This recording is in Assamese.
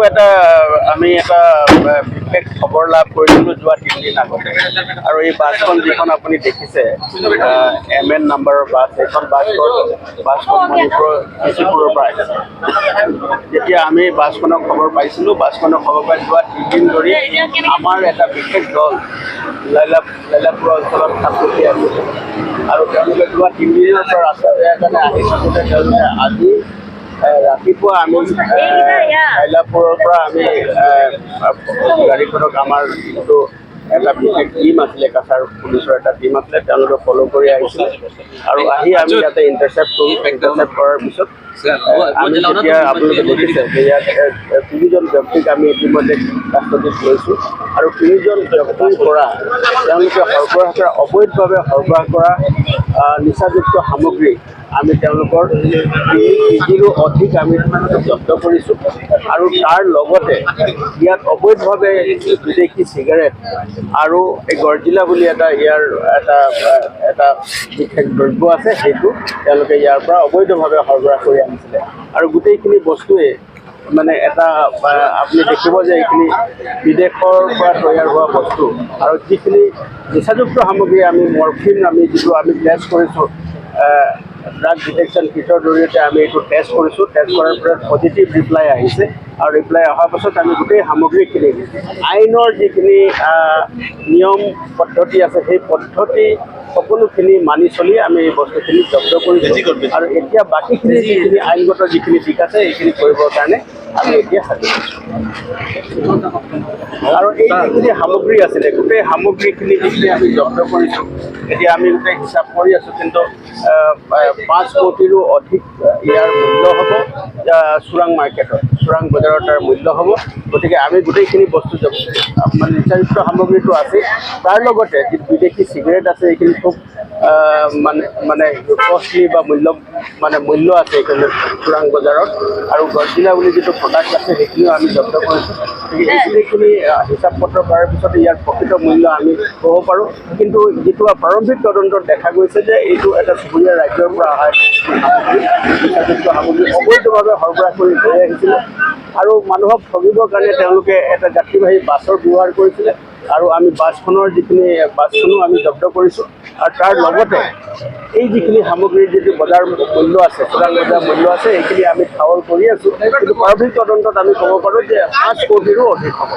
এটা আমি এটা বিশেষ খবৰ লাভ কৰিছিলোঁ যোৱা 3 দিন আগতে আৰু এই বাছখন যিখন আপুনি দেখিছে MN নম্বৰৰ বাছ এইখন বাছখন মণিপুৰৰ কিচিপুৰৰ পৰা আহিছে। যেতিয়া আমি বাছখনৰ খবৰ পাইছিলোঁ বাছখনৰ খবৰ পাই যোৱা 3 দিন ধৰি আমাৰ এটা বিশেষ দল লাইলাপুৰ অঞ্চলত থাকি আছিলে আৰু তেওঁলোকে যোৱা 3 দিনৰ পৰা ৰাস্তা বেয়া কাৰণে আহি থাকোঁতে তেওঁলোকে আজি ৰাতিপুৱা আমি লাইলাপুৰৰ পৰা আমি গাড়ীখনক আমাৰ যিটো এটা বিশেষ টিম আছিলে কাছাৰ পুলিচৰ এটা টিম আছিলে তেওঁলোকে ফ'ল' কৰি আহিছিলে আৰু আহি আমি ইয়াতে ইণ্টাৰচেপ্ট কৰাৰ পিছত আমি যেতিয়া আপোনালোকে দেখিছে যে ইয়াত 3জন ব্যক্তিক আমি ইতিমধ্যে কাষ্টডিত লৈছোঁ আৰু 3জন ব্যক্তিৰ পৰা তেওঁলোকে সৰবৰাহ কৰা অবৈধভাৱে সৰবৰাহ কৰা নিচাযুক্ত সামগ্ৰী আমি তেওঁলোকৰ 3 কেজিৰো অধিক আমি জব্দ কৰিছোঁ আৰু তাৰ লগতে ইয়াত অবৈধভাৱে বিদেশী চিগাৰেট আৰু এই গৰ্জিলা বুলি এটা ইয়াৰ এটা বিশেষ দ্ৰব্য আছে সেইটো তেওঁলোকে ইয়াৰ পৰা অবৈধভাৱে সৰবৰাহ কৰি আনিছিলে আৰু গোটেইখিনি বস্তুৱে মানে এটা আপুনি দেখিব যে এইখিনি বিদেশৰ পৰা তৈয়াৰ হোৱা বস্তু আৰু যিখিনি নিচাযুক্ত সামগ্ৰী আমি মৰফিন যিটো আমি টেষ্ট কৰিছোঁ ড্ৰাগ ডিটেকশ্যন কিটৰ জৰিয়তে আমি এইটো টেষ্ট কৰিছোঁ টেষ্ট কৰাৰ পিছত পজিটিভ ৰিপ্লাই আহিছে আৰু ৰিপ্লাই অহাৰ পাছত আমি গোটেই সামগ্ৰীখিনি আইনৰ যিখিনি নিয়ম পদ্ধতি আছে সেই পদ্ধতি সকলোখিনি মানি চলি আমি এই বস্তুখিনি জব্দ কৰিছোঁ আৰু এতিয়া বাকীখিনি যিখিনি আইনগত যিখিনি দিশ আছে এইখিনি কৰিবৰ কাৰণে আমি এতিয়া সাজু কৰিছোঁ আৰু এই যিখিনি সামগ্ৰী আছিলে গোটেই সামগ্ৰীখিনি যিখিনি আমি জব্দ কৰিছোঁ এতিয়া আমি গোটেই হিচাপ কৰি আছোঁ কিন্তু 5 কোটিৰো অধিক ইয়াৰ মূল্য হ'ব চোৰাং মাৰ্কেটত চোৰাং বজাৰত তাৰ মূল্য হ'ব গতিকে আমি গোটেইখিনি বস্তু মানে নিচাযুক্ত সামগ্ৰীটো আছে তাৰ লগতে যি বিদেশী চিগাৰেট আছে এইখিনি খুব মানে কষ্টলি বা মূল্য আছে এইখিনি চোৰাং বজাৰত আৰু গৰ্জিলা বুলি যিটো প্ৰডাক্ট আছে সেইখিনিও আমি জব্দ কৰিছোঁ গতিকে এইখিনিখিনি হিচাপ পত্ৰ কৰাৰ পিছত ইয়াৰ প্ৰকৃত মূল্য আমি ক'ব পাৰোঁ কিন্তু যিটো প্ৰাৰম্ভিক তদন্তত দেখা গৈছে যে এইটো এটা চুবুৰীয়া ৰাজ্যৰ পৰা অহা নিচাযুক্ত সামগ্ৰী অবৈধভাৱে সৰবৰাহ কৰি লৈ আহিছিলে আৰু মানুহক ঠগিবৰ কাৰণে তেওঁলোকে এটা যাত্ৰীবাহী বাছৰ ব্যৱহাৰ কৰিছিলে আৰু আমি বাছখনো আমি জব্দ কৰিছোঁ আৰু তাৰ লগতে এই যিখিনি সামগ্ৰীৰ যিটো বজাৰ মূল্য আছে চোৰাং বজাৰ মূল্য আছে এইখিনি আমি ঠাৱল কৰি আছোঁ কিন্তু প্ৰাৰম্ভিক তদন্তত আমি ক'ব পাৰোঁ যে 5 কোটিৰো অধিক হ'ব।